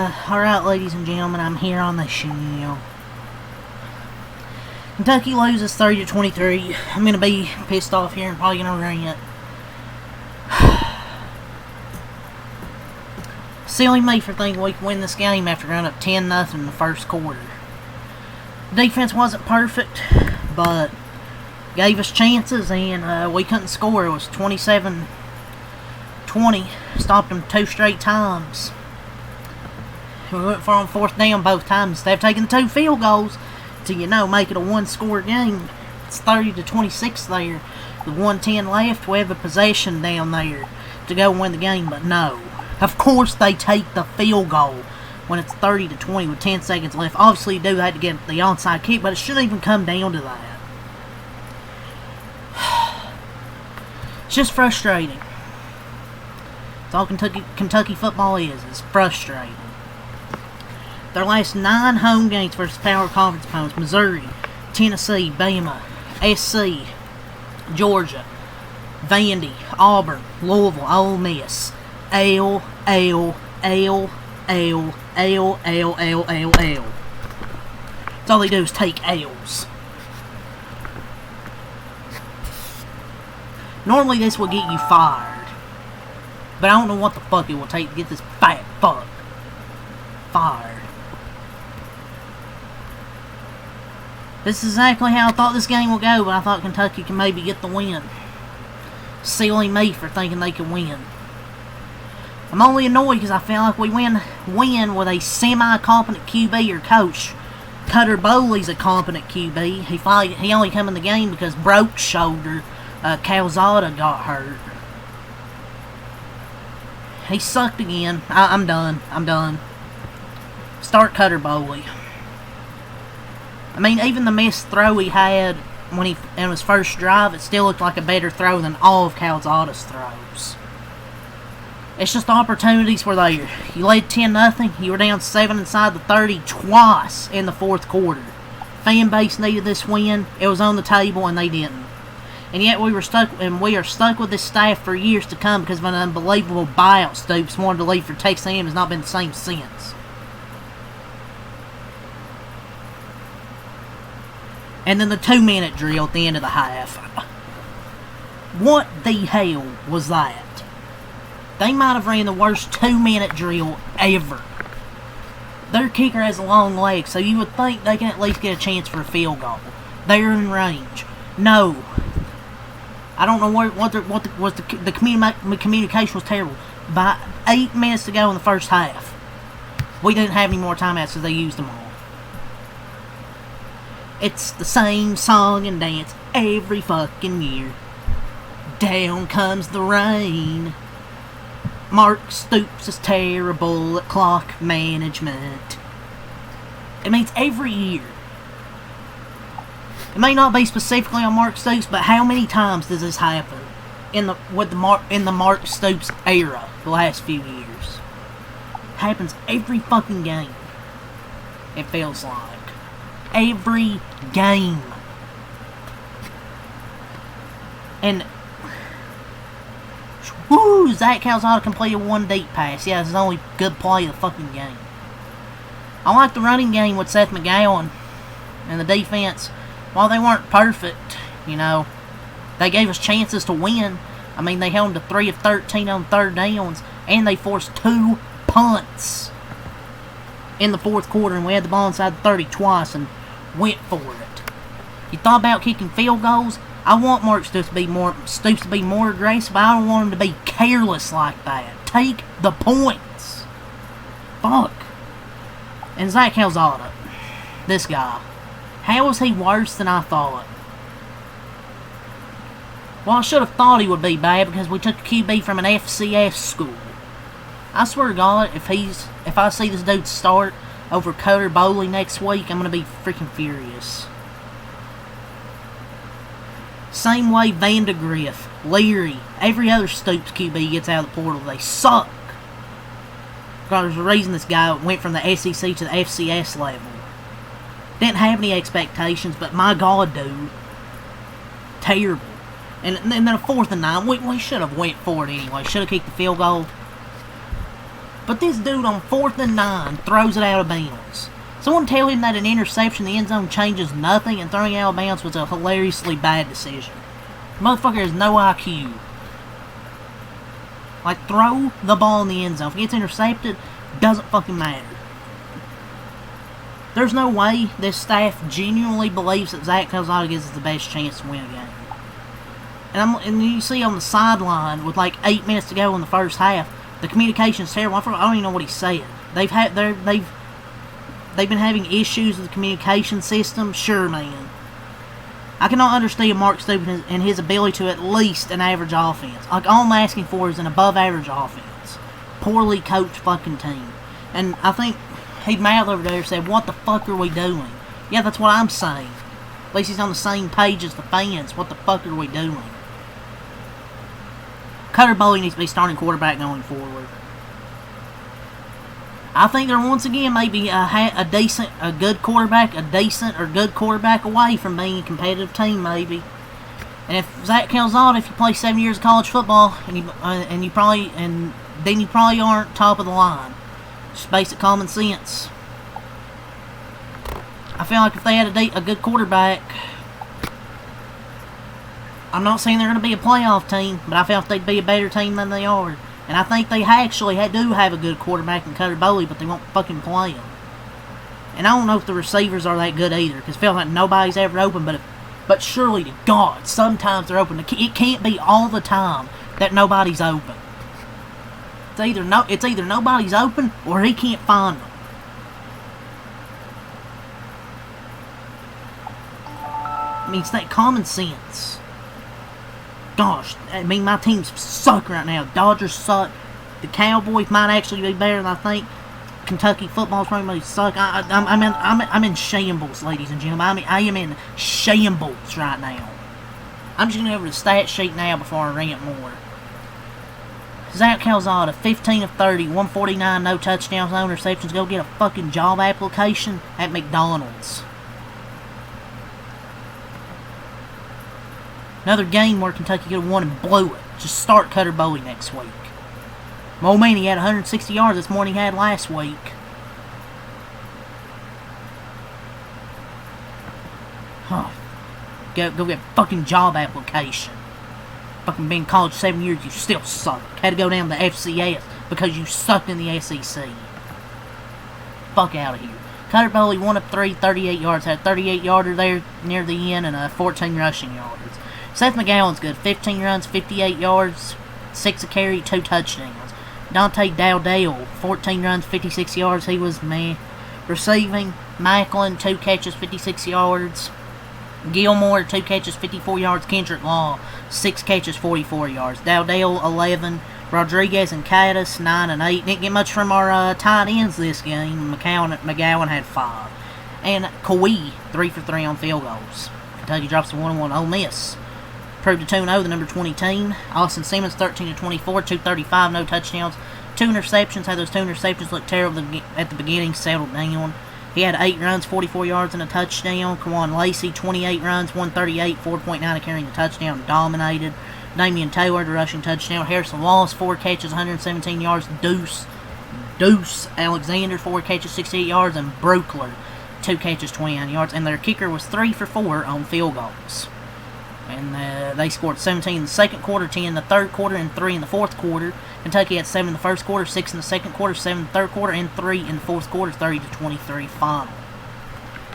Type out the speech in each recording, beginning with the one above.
Alright, ladies and gentlemen, I'm here on the show. Kentucky loses 30-23. I'm gonna be pissed off here and probably gonna rant. Silly me for thinking we could win this game after running up 10-0 in the first quarter. Defense wasn't perfect, but gave us chances and we couldn't score. It was 27-20. Stopped them 2 straight times. We went for on 4th down both times. Instead of taking the 2 field goals to, make it a 1-score game. It's 30-26 there. With 1:10 left, we have a possession down there to go win the game, but no. Of course they take the field goal when it's 30-20 with 10 seconds left. Obviously you do have to get the onside kick, but it shouldn't even come down to that. It's just frustrating. It's all Kentucky football is frustrating. Their last 9 home games versus power conference opponents: Missouri, Tennessee, Bama, SC, Georgia, Vandy, Auburn, Louisville, Ole Miss. L. That's all they do is take L's. Normally this will get you fired, but I don't know what the fuck it will take to get this fat fuck fired. This is exactly how I thought this game would go, but I thought Kentucky could maybe get the win. Silly me for thinking they could win. I'm only annoyed because I feel like we win with a semi-competent QB or coach. Cutter Bowley's a competent QB. He only come in the game because broke shoulder Calzada got hurt. He sucked again. I'm done. Start Cutter Bowley. I mean, even the missed throw he had in his first drive, it still looked like a better throw than all of Calzada's throws. It's just opportunities were there. You led 10-0. You were down 7 inside the 30 twice in the 4th quarter. Fan base needed this win. It was on the table, and they didn't. And yet we are stuck with this staff for years to come because of an unbelievable buyout. Stoops wanted to leave for Texas A&M, has not been the same since. And then the 2-minute drill at the end of the half. What the hell was that? They might have ran the worst 2-minute drill ever. Their kicker has a long leg, so you would think they can at least get a chance for a field goal. They're in range. No. I don't know the communication was terrible. By 8 minutes to go in the first half, we didn't have any more timeouts, so they used them all. It's the same song and dance every fucking year. Down comes the rain. Mark Stoops is terrible at clock management. It means every year. It may not be specifically on Mark Stoops, but how many times does this happen in the Mark Stoops era the last few years? It happens every fucking game. It feels like. Every game. And woo! Zach Calzada completed 1 deep pass. Yeah, it's the only good play of the fucking game. I like the running game with Seth McGowan and the defense. While they weren't perfect, they gave us chances to win. I mean, they held them to 3 of 13 on 3rd downs, and they forced 2 punts in the 4th quarter, and we had the ball inside the 30 twice and went for it. You thought about kicking field goals? I want Mark Stoops to be more aggressive, but I don't want him to be careless like that. Take the points. Fuck. And Zach Calzada, this guy, how is he worse than I thought? Well, I should have thought he would be bad because we took a QB from an FCS school. I swear to God, if I see this dude start over Cutter Bowley next week, I'm going to be freaking furious. Same way Vandegrift, Leary, every other Stoops QB gets out of the portal. They suck. God, there's a reason this guy went from the SEC to the FCS level. Didn't have any expectations, but my God, dude. Terrible. And then a 4th and 9. We should have went for it anyway. Should have kicked the field goal. But this dude on 4th and 9 throws it out of bounds. Someone tell him that an interception in the end zone changes nothing, and throwing it out of bounds was a hilariously bad decision. Motherfucker has no IQ. Like, throw the ball in the end zone. If it gets intercepted, doesn't fucking matter. There's no way this staff genuinely believes that Zach Calzada gives us the best chance to win a game. And you see on the sideline with like 8 minutes to go in the first half, the communication's terrible. I don't even know what he said. They've been having issues with the communication system. Sure, man. I cannot understand Mark Stoops and his ability to at least an average offense. Like, all I'm asking for is an above-average offense. Poorly coached fucking team. And I think he'd mouth over there and said, "What the fuck are we doing?" Yeah, that's what I'm saying. At least he's on the same page as the fans. What the fuck are we doing? Cutter Boley needs to be starting quarterback going forward. I think they're once again maybe a good quarterback away from being a competitive team, maybe. And if Zach Calzada, if you play 7 years of college football, then you probably aren't top of the line. Just basic common sense. I feel like if they had a good quarterback, I'm not saying they're going to be a playoff team, but I feel like they'd be a better team than they are. And I think they actually do have a good quarterback in Cutter Boley, but they won't fucking play him. And I don't know if the receivers are that good either, because I feel like nobody's ever open, but surely to God, sometimes they're open. It can't be all the time that nobody's open. It's either nobody's open, or he can't find them. I mean, it's that common sense. Gosh, I mean, my teams suck right now. Dodgers suck. The Cowboys might actually be better than I think. Kentucky football's probably suck. I'm in shambles, ladies and gentlemen. I am in shambles right now. I'm just going to go over the stat sheet now before I rant more. Zach Calzada, 15 of 30, 149, no touchdowns, no interceptions. Go get a fucking job application at McDonald's. Another game where Kentucky could have won and blew it. Just start Cutter Boley next week. My old man, he had 160 yards this morning he had last week. Huh. Go get a fucking job application. Fucking been in college 7 years, you still suck. Had to go down to FCS because you sucked in the SEC. Fuck out of here. Cutter Boley 1 of 3, 38 yards. Had a 38-yarder there near the end and a 14 rushing yards. Seth McGowan's good. 15 runs, 58 yards, 6 a carry, 2 touchdowns. Dante Dowdale, 14 runs, 56 yards. He was meh. Receiving, Macklin, 2 catches, 56 yards. Gilmore, 2 catches, 54 yards. Kendrick Law, 6 catches, 44 yards. Dowdale, 11. Rodriguez and Caddis, 9 and 8. Didn't get much from our tight ends this game. McGowan had 5. And Kawhi, 3 for 3 on field goals. Kentucky drops to 1-1 Ole Miss. Proved to 2-0, the number 20 team. Austin Simmons, 13 of 24, 235, no touchdowns, 2 interceptions. Had those 2 interceptions look terrible at the beginning, settled down. He had 8 runs, 44 yards, and a touchdown. Kawan Lacey, 28 runs, 138, 4.9 a carry and a touchdown, dominated. Damian Taylor, the rushing touchdown. Harrison Wallace, 4 catches, 117 yards. Deuce Alexander, 4 catches, 68 yards, and Brookler, 2 catches, 29 yards. And their kicker was 3 for 4 on field goals. And they scored 17 in the second quarter, 10 in the third quarter, and 3 in the fourth quarter. Kentucky had 7 in the first quarter, 6 in the second quarter, 7 in the third quarter, and 3 in the fourth quarter, 30-23 final.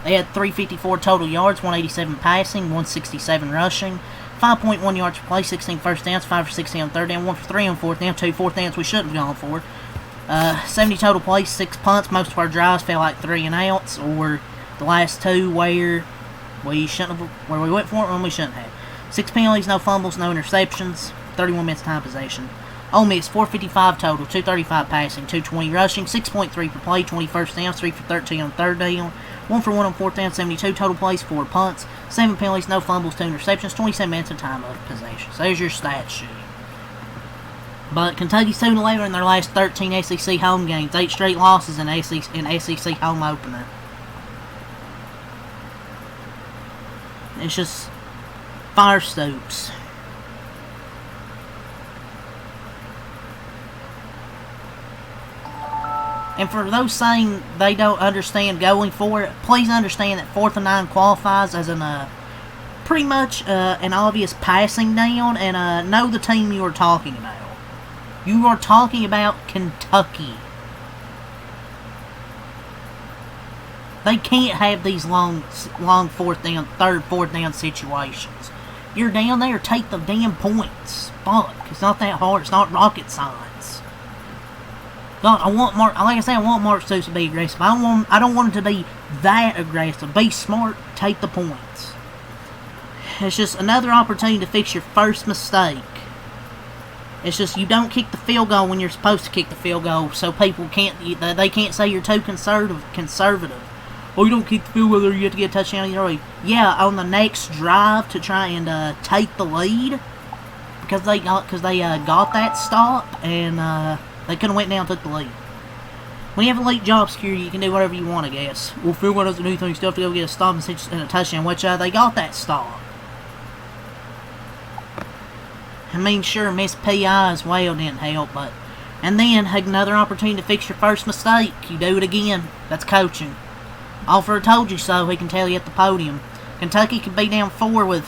They had 354 total yards, 187 passing, 167 rushing, 5.1 yards per play, 16 first downs, 5 for 16 on third down, 1 for 3 on fourth down, 2 fourth downs we should have gone for. 70 total plays, 6 punts. Most of our drives felt like 3 and outs, or the last 2 where we went for it when we shouldn't have. 6 penalties, no fumbles, no interceptions, 31 minutes time possession. Ole Miss, 455 total, 235 passing, 220 rushing, 6.3 per play, 20 first downs, 3 for 13 on third down, 1 for 1 on fourth down, 72 total plays, 4 punts, 7 penalties, no fumbles, 2 interceptions, 27 minutes of time of possession. So there's your stat sheet. But Kentucky's 2-11 in their last 13 SEC home games, 8 straight losses in SEC home opener. It's just fire Stoops. And for those saying they don't understand going for it, please understand that 4th and 9 qualifies as pretty much an obvious passing down, and know the team you are talking about. You are talking about Kentucky. They can't have these long 4th down, 3rd, 4th down situations. You're down there, take the damn points. Fuck, it's not that hard. It's not rocket science. God, I want Mark. Like I said, I want Mark Stoops to be aggressive. I don't want him to be that aggressive. Be smart. Take the points. It's just another opportunity to fix your first mistake. It's just you don't kick the field goal when you're supposed to kick the field goal, so people can't. They can't say you're too conservative. Oh, you don't kick the field goal, you have to get a touchdown either way. Yeah, on the next drive to try and take the lead, because they got that stop, and they could have went down and took the lead. When you have elite job security, you can do whatever you want, I guess. Well, field goal doesn't do anything. You still have to go get a stop and a touchdown, which they got that stop. I mean, sure, Miss P.I. as well didn't help, but... And then, another opportunity to fix your first mistake. You do it again. That's coaching. Offer told you so, he can tell you at the podium. Kentucky can be down 1 with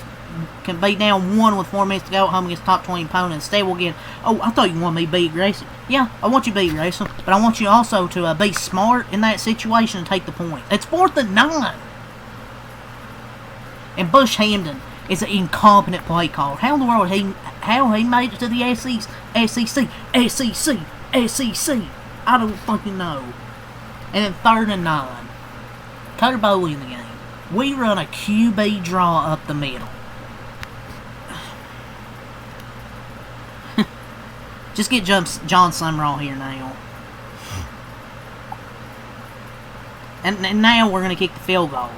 4 minutes to go at home against top 20 opponent. Instead, we'll get... Oh, I thought you wanted me to be aggressive. Yeah, I want you to be aggressive, but I want you also to be smart in that situation and take the point. It's 4th and 9. And Bush Hamden is an incompetent play caller. How in the world he made it to the SEC? I don't fucking know. And then 3rd and 9. Cutter Bowley in the game. We run a QB draw up the middle. Just get John Summerall here now. And now we're going to kick the field goal.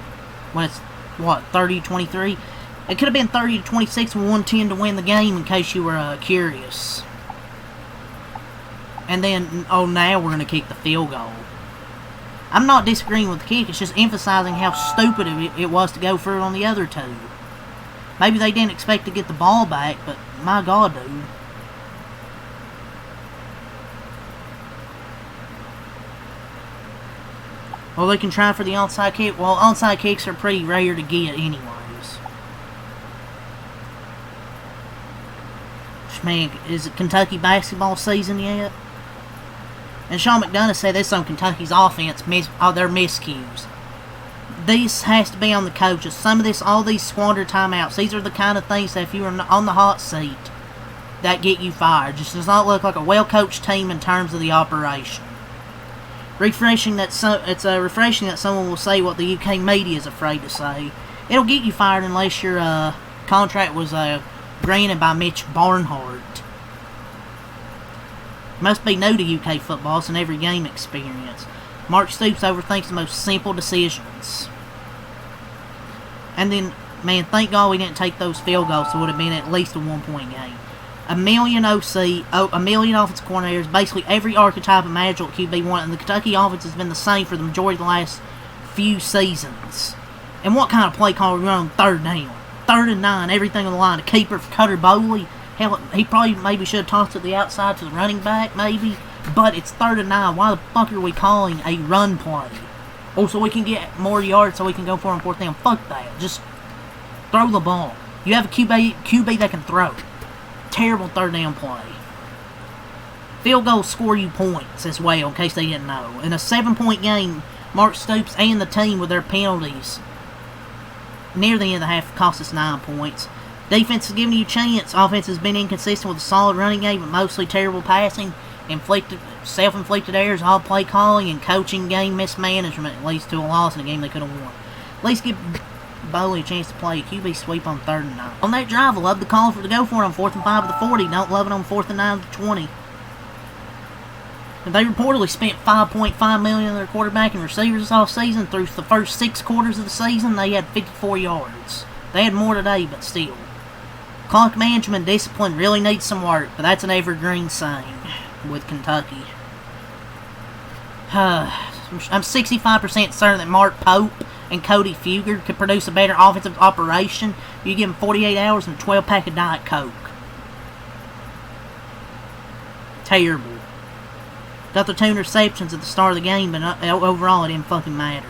When it's, what, 30-23? It could have been 30-26 with 110 to win the game, in case you were curious. And then, oh, now we're going to kick the field goal. I'm not disagreeing with the kick, it's just emphasizing how stupid it was to go for it on the other two. Maybe they didn't expect to get the ball back, but my God, dude. Well, they can try for the onside kick. Well, onside kicks are pretty rare to get anyways. Man, is it Kentucky basketball season yet? And Sean McDonough said this on Kentucky's offense, their miscues. This has to be on the coaches. All these squandered timeouts. These are the kind of things that if you are on the hot seat, that get you fired. Just does not look like a well-coached team in terms of the operation. It's refreshing that someone will say what the UK media is afraid to say. It'll get you fired unless your contract was granted by Mitch Barnhart. Must be new to UK football, it's an every game experience. Mark Stoops overthinks the most simple decisions. And then, man, thank God we didn't take those field goals, so it would have been at least a 1-point game. A million offensive coordinators, basically every archetype imaginable at QB1, and the Kentucky offense has been the same for the majority of the last few seasons. And what kind of play call we run on 3rd down? 3rd and 9, everything on the line. A keeper for Cutter Bowley. Hell, he probably maybe should have tossed it to the outside to the running back, maybe. But it's 3rd and 9. Why the fuck are we calling a run play? Oh, so we can get more yards so we can go for it on 4th down. Fuck that. Just throw the ball. You have a QB that can throw. Terrible 3rd down play. Field goals score you points as well, in case they didn't know. In a 7-point game, Mark Stoops and the team with their penalties near the end of the half cost us 9 points. Defense is giving you a chance. Offense has been inconsistent with a solid running game, but mostly terrible passing. Self-inflicted errors, all play calling, and coaching game mismanagement leads to a loss in a game they could have won. At least give Bowley a chance to play a QB sweep on 3rd and 9. On that drive, I love the call to go for it on 4th and 5 at the 40. Don't love it on 4th and 9 at the 20. And they reportedly spent $5.5 million on their quarterback and receivers this offseason. Through the first 6 quarters of the season, they had 54 yards. They had more today, but still. Clock management discipline really needs some work, but that's an evergreen saying with Kentucky. I'm 65% certain that Mark Pope and Cody Fugard could produce a better offensive operation. You give them 48 hours and a 12-pack of Diet Coke. Terrible. Got the 2 interceptions at the start of the game, but overall it didn't fucking matter.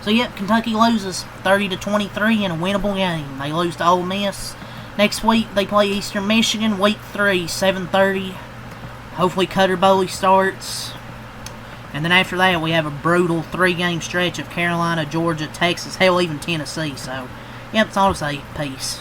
So, yep, Kentucky loses 30-23 in a winnable game. They lose to Ole Miss. Next week, they play Eastern Michigan, week 3, 7:30. Hopefully, Cutter Bowley starts. And then after that, we have a brutal 3-game stretch of Carolina, Georgia, Texas, hell, even Tennessee. So, yep, that's all to say. Peace.